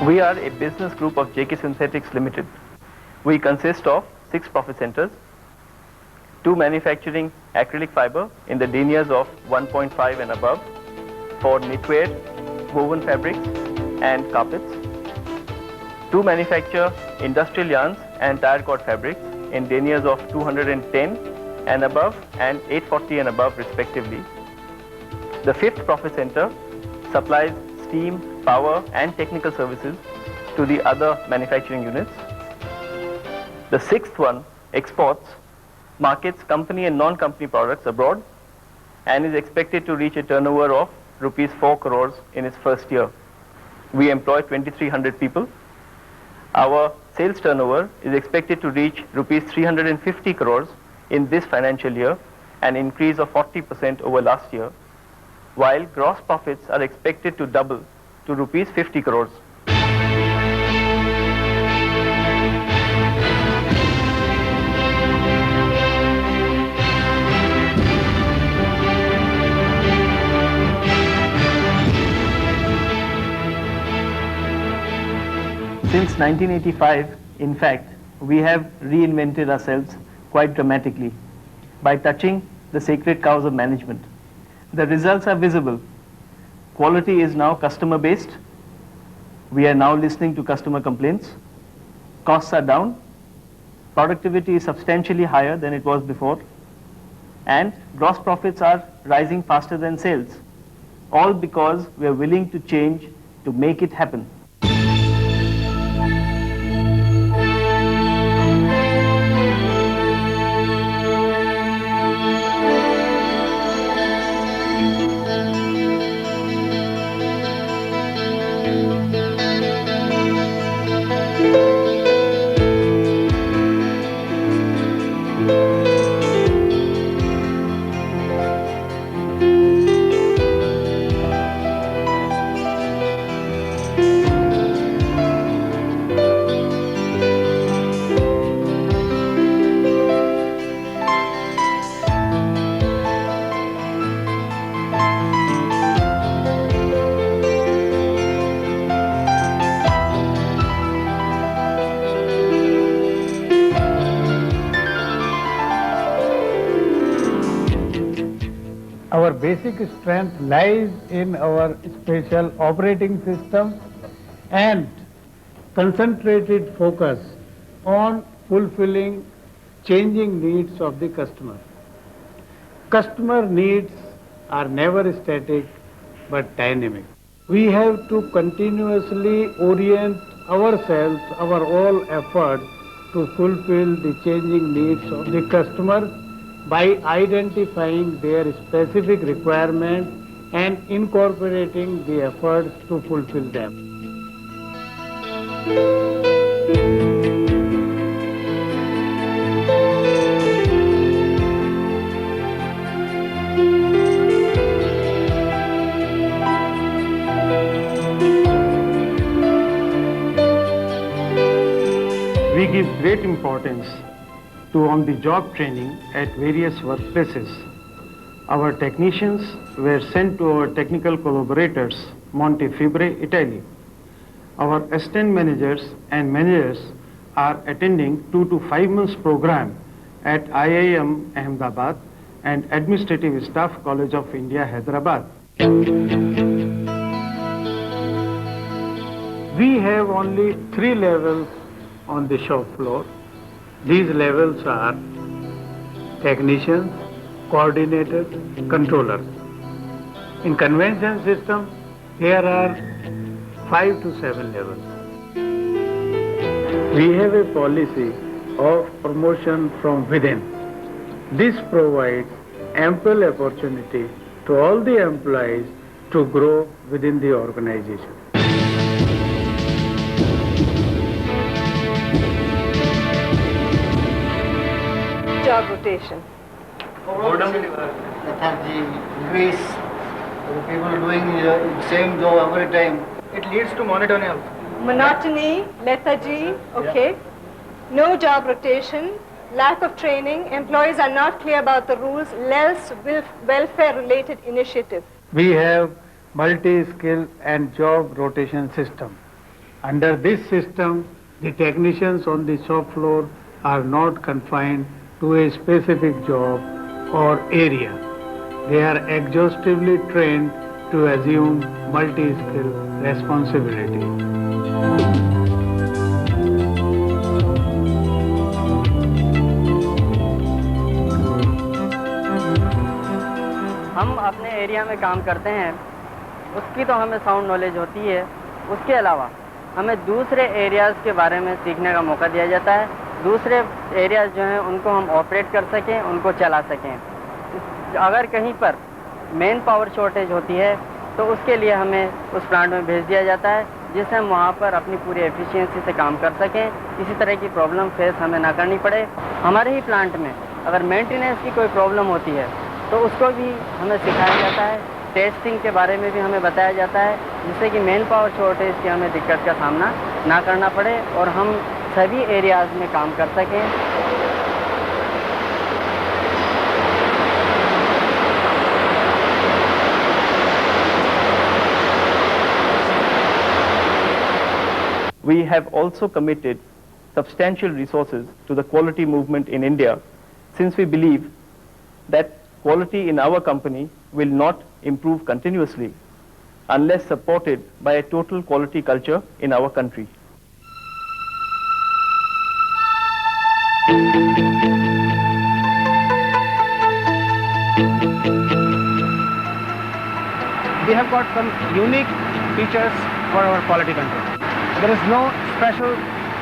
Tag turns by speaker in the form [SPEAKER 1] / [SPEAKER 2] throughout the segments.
[SPEAKER 1] We are a business group of JK Synthetics Limited. We consist of 6 profit centers, 2 manufacturing acrylic fiber in the deniers of 1.5 and above for knitwear, woven fabrics and carpets, 2 manufacture industrial yarns and tire cord fabrics in deniers of 210 and above and 840 and above respectively. The 5th profit center supplies steam, power and technical services to the other manufacturing units. The 6th one exports, markets company and non-company products abroad and is expected to reach a turnover of rupees 4 crores in its first year. We employ 2,300 people. Our sales turnover is expected to reach rupees 350 crores in this financial year, an increase of 40% over last year, while gross profits are expected to double to rupees 50 crores. Since 1985, in fact, we have reinvented ourselves quite dramatically by touching the sacred cows of management. The results are visible. Quality is now customer-based. We are now listening to customer complaints. Costs are down. Productivity is substantially higher than it was before. And gross profits are rising faster than sales. All because we are willing to change to make it happen.
[SPEAKER 2] Our basic strength lies in our special operating system and concentrated focus on fulfilling changing needs of the customer. Customer needs are never static but dynamic. We have to continuously orient ourselves, our all efforts to fulfill the changing needs of the customer by identifying their specific requirements and incorporating the efforts to fulfill them.
[SPEAKER 3] We give great importance to on-the-job training at various workplaces. Our technicians were sent to our technical collaborators, Montefibre, Italy. Our assistant managers and managers are attending 2 to 5 months program at IIM Ahmedabad and Administrative Staff College of India, Hyderabad.
[SPEAKER 2] We have only 3 levels on the shop floor. These levels are technicians, coordinators, controllers. In convention system, there are 5 to 7 levels. We have a policy of promotion from within. This provides ample opportunity to all the employees to grow within the organization.
[SPEAKER 4] Job rotation.
[SPEAKER 5] Lethargy, increase, the people doing the same job every time. It leads to monotony also.
[SPEAKER 4] Monotony, lethargy, okay. No job rotation, lack of training, employees are not clear about the rules, less welfare-related initiative.
[SPEAKER 2] We have multi-skill and job rotation system. Under this system, the technicians on the shop floor are not confined to a specific job or area. They are exhaustively trained to assume multi-skill responsibility.
[SPEAKER 6] हम अपने area में काम करते हैं, उसकी तो हमें sound knowledge होती है। उसके अलावा हमें दूसरे एरियाज़ के बारे में सीखने का मौका दिया जाता है। दूसरे एरियाज़ जो हैं उनको हम ऑपरेट कर सकें, उनको चला सकें। अगर कहीं पर मेन पावर शॉर्टेज होती है तो उसके लिए हमें उस प्लांट में भेज दिया जाता है, जिससे हम वहाँ पर अपनी पूरी एफिशिएंसी से काम कर सकें, किसी तरह की प्रॉब्लम फेस हमें ना करनी पड़े। हमारे ही प्लांट में अगर मेंटेनेंस की कोई प्रॉब्लम होती है तो उसको भी हमें सिखाया जाता है। टेस्टिंग के बारे में भी हमें बताया जाता है, जिससे कि मेन पावर शॉर्टेज की हमें दिक्कत का सामना ना करना पड़े और हम सभी एरियाज़ में काम कर सकें।
[SPEAKER 1] We have also committed substantial resources to the quality movement in India, since we believe that quality in our company will not improve continuously unless supported by a total quality culture in our country.
[SPEAKER 7] We have got some unique features for our quality control. There is no special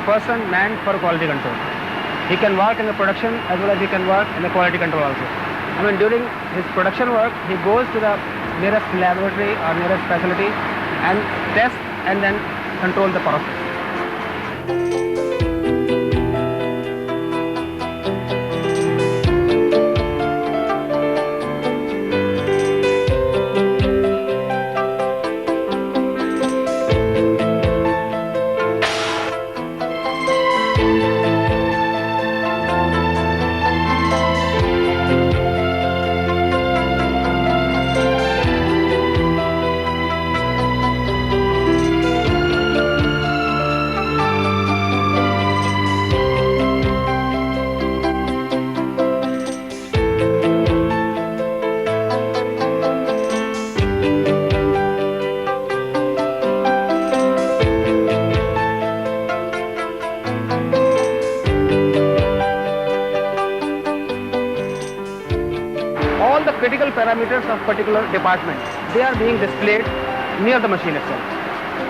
[SPEAKER 7] person manned for quality control. He can work in the production as well as he can work in the quality control also. I mean, during his production work, he goes to the nearest laboratory or nearest facility and tests and then control the process. All the critical parameters of particular department, they are being displayed near the machine itself.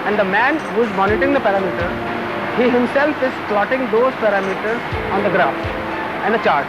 [SPEAKER 7] And the man who is monitoring the parameter, he himself is plotting those parameters on the graph and the chart.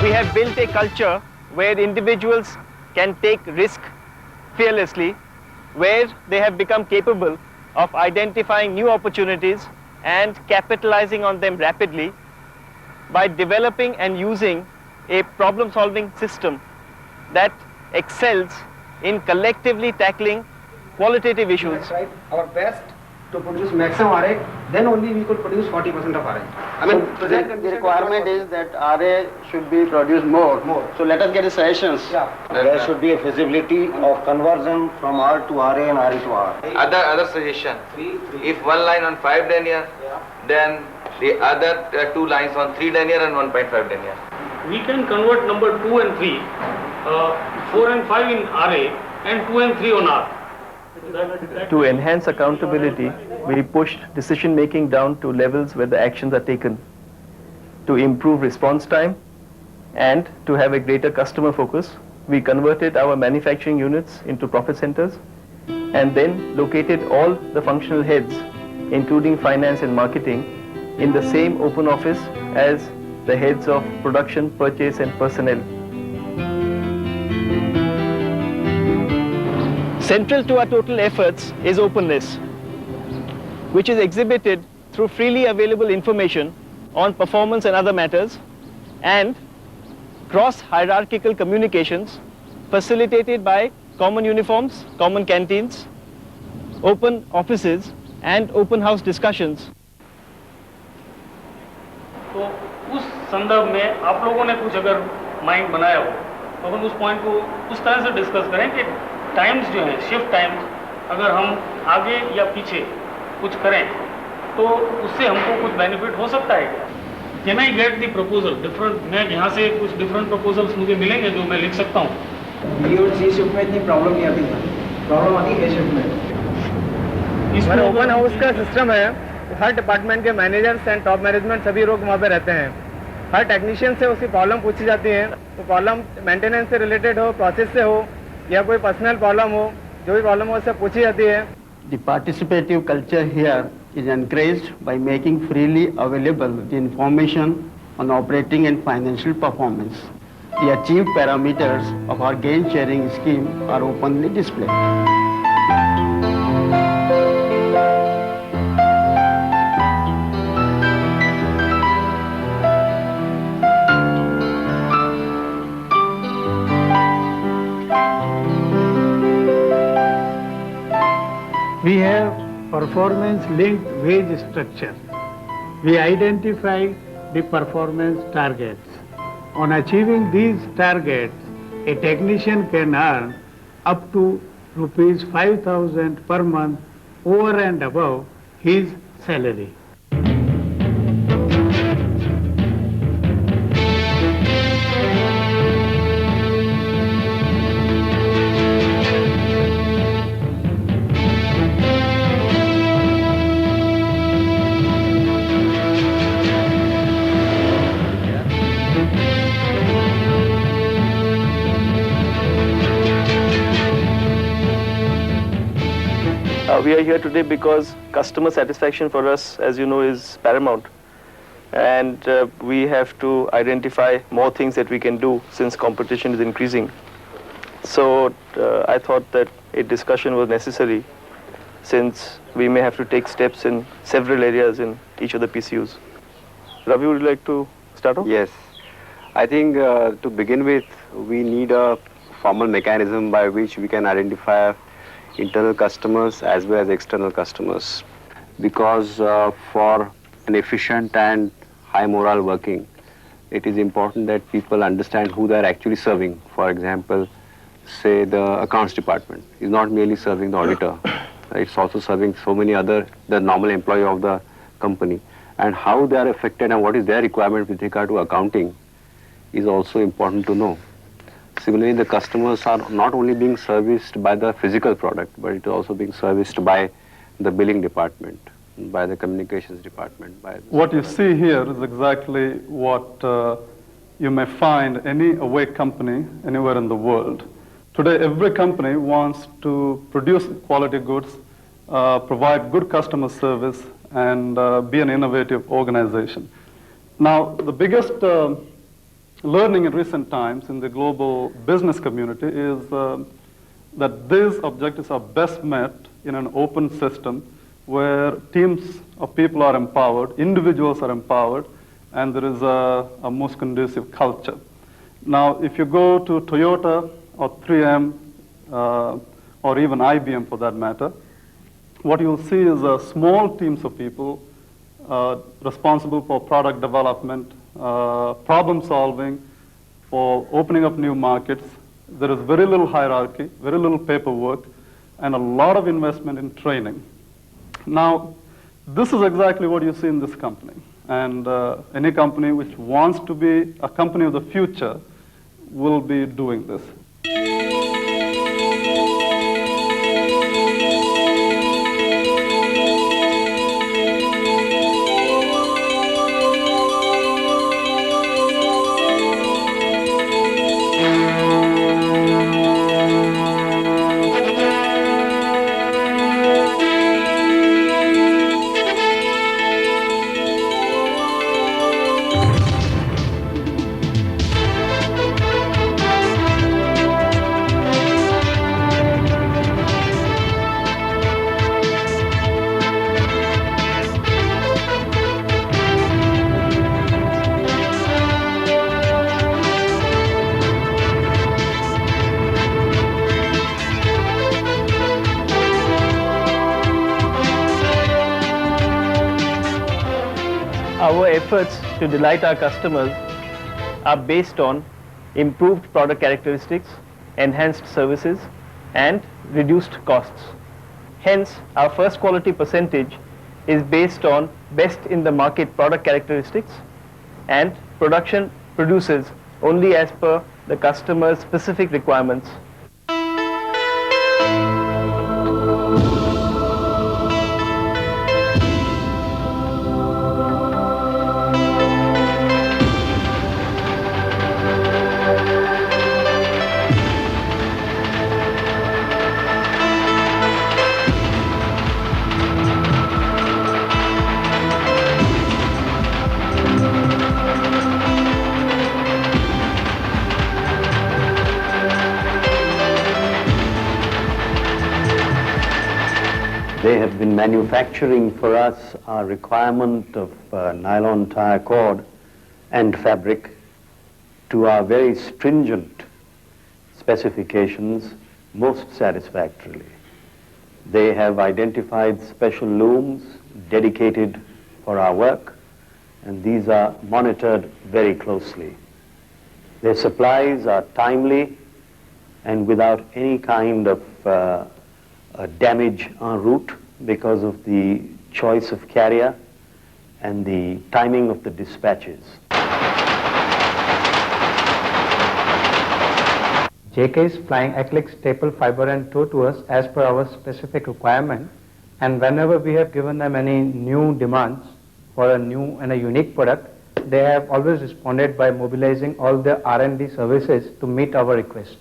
[SPEAKER 1] We have built a culture where individuals can take risk fearlessly, where they have become capable of identifying new opportunities and capitalizing on them rapidly by developing and using a problem-solving system that excels in collectively tackling qualitative issues.
[SPEAKER 5] Try our best
[SPEAKER 7] to produce maximum RA, then only we could produce 40% of RA. I mean,
[SPEAKER 5] So the requirement is that RA should be produced more. So let us get the suggestions.
[SPEAKER 7] Yeah.
[SPEAKER 8] There should be a feasibility of conversion from R to RA and RE to R.
[SPEAKER 9] Other suggestion. If one line on 5 denier, then the other 2 lines on 3 denier and 1.5 denier.
[SPEAKER 10] We can convert number 2 and 3, 4 and 5 in RA and 2 and 3 on R.
[SPEAKER 1] To enhance accountability, we pushed decision making down to levels where the actions are taken. To improve response time and to have a greater customer focus, we converted our manufacturing units into profit centers and then located all the functional heads, including finance and marketing, in the same open office as the heads of production, purchase and personnel. Central to our total efforts is openness, which is exhibited through freely available information on performance and other matters, and cross-hierarchical communications facilitated by common uniforms, common canteens, open offices and open house discussions.
[SPEAKER 10] तो उस संदर्भ में आप लोगों ने कुछ अगर mind बनाया हो तो हम उस पॉइंट को उस तरह से डिस्कस करें कि टाइम्स जो हैं, शिफ्ट टाइम्स, अगर हम आगे या पीछे कुछ करें तो उससे हमको कुछ बेनिफिट हो सकता है क्या? Can I get the proposal different? मैं यहाँ से कुछ डिफरेंट प्रपोजल्स मुझे मिलेंगे जो मैं लिख सकता हूँ।
[SPEAKER 7] बी और सी शिफ्ट में इतनी प्रॉब्लम नहीं आती है, प्रॉब्लम आती है ए शिफ्ट में।
[SPEAKER 6] इसमें ओपन हाउस का सिस्टम है, हर डिपार्टमेंट के मैनेजर्स एंड टॉप मैनेजमेंट सभी लोग वहाँ पे रहते हैं। हर टेक्नीशियन से उसकी प्रॉब्लम पूछी जाती है, तो प्रॉब्लम मेंटेनेंस से रिलेटेड हो, प्रोसेस से हो या कोई पर्सनल प्रॉब्लम हो, जो भी प्रॉब्लम हो उससे पूछी जाती है।
[SPEAKER 5] The participative culture here is encouraged by making freely available the information on operating and financial performance. The achieved parameters of our gain sharing scheme are openly displayed.
[SPEAKER 2] We have performance-linked wage structure. We identify the performance targets. On achieving these targets, a technician can earn up to rupees 5,000 per month over and above his salary.
[SPEAKER 1] We are here today because customer satisfaction for us, as you know, is paramount. And we have to identify more things that we can do since competition is increasing. So I thought that a discussion was necessary since we may have to take steps in several areas in each of the PCUs. Ravi, would you like to start off?
[SPEAKER 11] Yes. I think to begin with, we need a formal mechanism by which we can identify internal customers as well as external customers, because for an efficient and high morale working, it is important that people understand who they are actually serving. For example, say the accounts department is not merely serving the auditor, it's also serving so many other, the normal employee of the company, and how they are affected and what is their requirement with regard to accounting is also important to know. Similarly, the customers are not only being serviced by the physical product, but it is also being serviced by the billing department, by the communications department.
[SPEAKER 12] What you see here is exactly what you may find any away company anywhere in the world. Today, every company wants to produce quality goods, provide good customer service, and be an innovative organization. Now, the biggest learning in recent times in the global business community is that these objectives are best met in an open system where teams of people are empowered, individuals are empowered, and there is a most conducive culture. Now, if you go to Toyota or 3M or even IBM for that matter, what you'll see is small teams of people responsible for product development, problem solving, for opening up new markets. There is very little hierarchy, very little paperwork, and a lot of investment in training. Now, this is exactly what you see in this company. And any company which wants to be a company of the future will be doing this.
[SPEAKER 1] Our efforts to delight our customers are based on improved product characteristics, enhanced services, and reduced costs. Hence, our first quality percentage is based on best in the market product characteristics, and production produces only as per the customer's specific requirements.
[SPEAKER 13] They have been manufacturing for us our requirement of nylon tire cord and fabric to our very stringent specifications most satisfactorily. They have identified special looms dedicated for our work, and these are monitored very closely. Their supplies are timely and without any kind of damage en route because of the choice of carrier and the timing of the dispatches.
[SPEAKER 14] JK is supplying acrylic staple fiber and tow to us as per our specific requirement, and whenever we have given them any new demands for a new and a unique product, they have always responded by mobilizing all their R&D services to meet our request.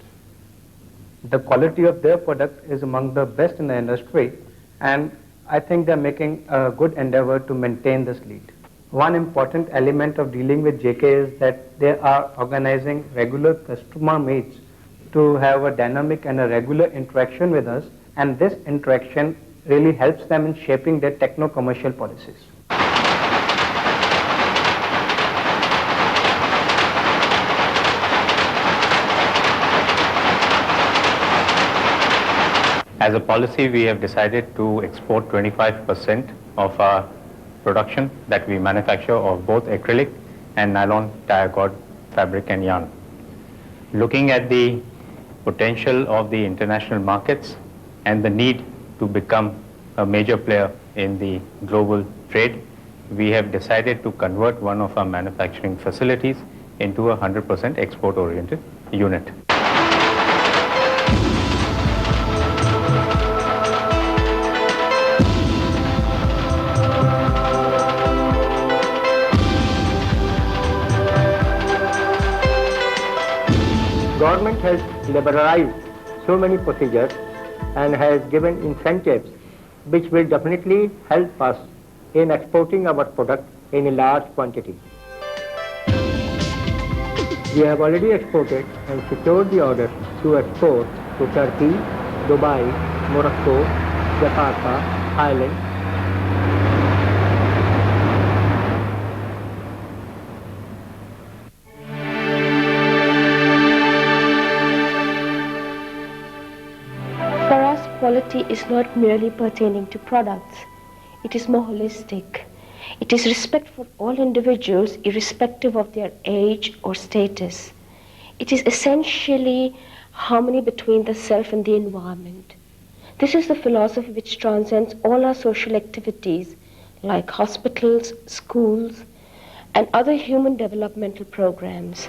[SPEAKER 14] The quality of their product is among the best in the industry, and I think they're making a good endeavor to maintain this lead. One important element of dealing with JK is that they are organizing regular customer meets to have a dynamic and a regular interaction with us, and this interaction really helps them in shaping their techno-commercial policies.
[SPEAKER 15] As a policy, we have decided to export 25% of our production that we manufacture of both acrylic and nylon tire cord fabric and yarn. Looking at the potential of the international markets and the need to become a major player in the global trade, we have decided to convert one of our manufacturing facilities into a 100% export-oriented unit.
[SPEAKER 16] Government has liberalized so many procedures and has given incentives which will definitely help us in exporting our product in a large quantity. We have already exported and secured the orders to export to Turkey, Dubai, Morocco, Jakarta, Thailand.
[SPEAKER 17] Quality is not merely pertaining to products. It is more holistic. It is respect for all individuals irrespective of their age or status. It is essentially harmony between the self and the environment. This is the philosophy which transcends all our social activities like hospitals, schools, and other human developmental programs.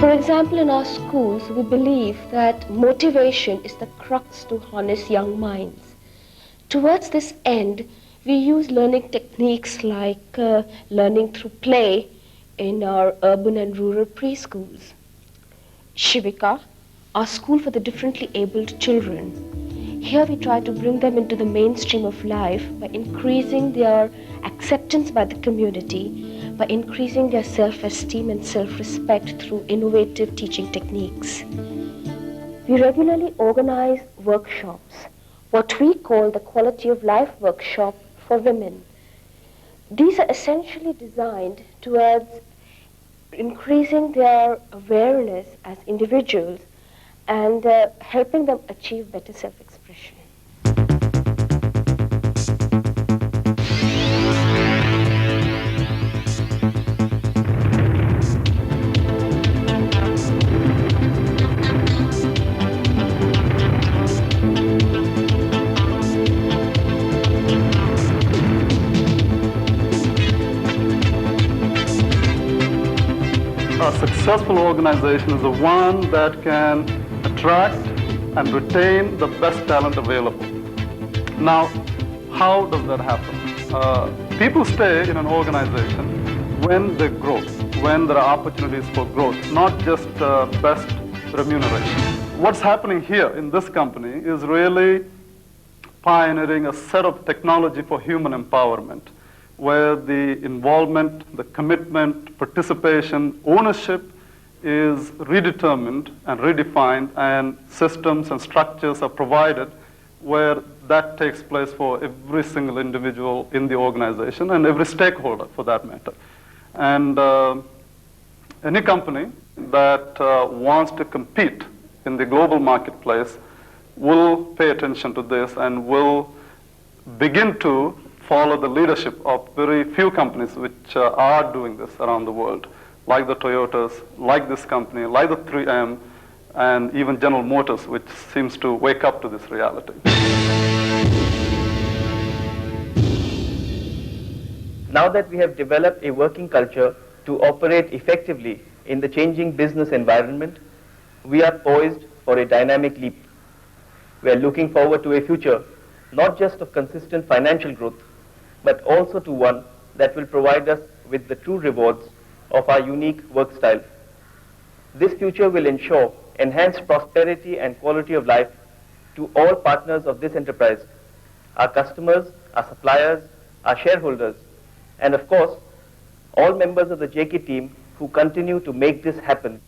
[SPEAKER 17] For example, in our schools, we believe that motivation is the crux to harness young minds. Towards this end, we use learning techniques like learning through play in our urban and rural preschools. Shivika, our school for the differently abled children. Here we try to bring them into the mainstream of life by increasing their acceptance by the community, by increasing their self-esteem and self-respect through innovative teaching techniques. We regularly organize workshops, what we call the Quality of Life Workshop for women. These are essentially designed towards increasing their awareness as individuals and helping them achieve better self-expression.
[SPEAKER 12] A successful organization is the one that can attract and retain the best talent available. Now, how does that happen? People stay in an organization when they grow, when there are opportunities for growth, not just best remuneration. What's happening here in this company is really pioneering a set of technology for human empowerment, where the involvement, the commitment, participation, ownership is redetermined and redefined, and systems and structures are provided where that takes place for every single individual in the organization and every stakeholder for that matter. And any company that wants to compete in the global marketplace will pay attention to this and will begin to follow the leadership of very few companies which are doing this around the world, like the Toyotas, like this company, like the 3M, and even General Motors, which seems to wake up to this reality.
[SPEAKER 1] Now that we have developed a working culture to operate effectively in the changing business environment, we are poised for a dynamic leap. We are looking forward to a future not just of consistent financial growth, but also to one that will provide us with the true rewards of our unique work style. This future will ensure enhanced prosperity and quality of life to all partners of this enterprise, our customers, our suppliers, our shareholders, and of course, all members of the JK team who continue to make this happen.